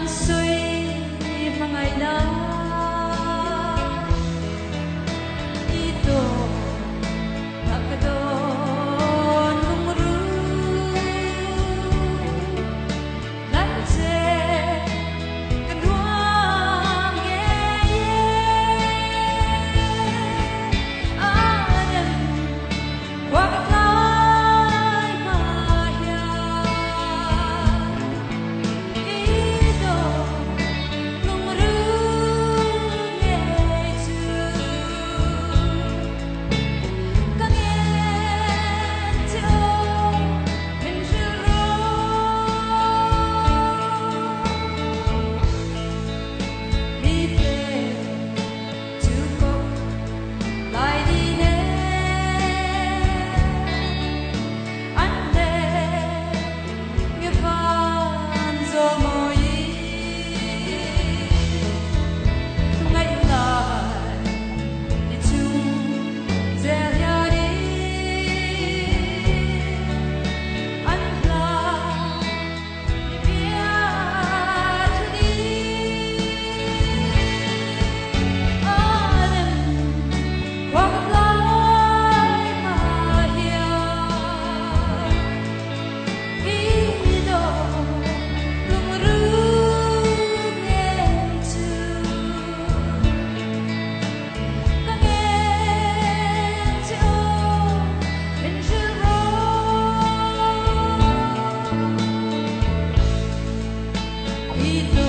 suy mga ila ito nakadon umru lance kaduang ye adam wakatlay mahya ito lumru ngetu kangento menjero bibe cukup lainnya ande ngevan zomoi ngày lại đi chung derrière anh là đi bientôt adam qua lại mahia ido lumru ngetu kangento menjero ito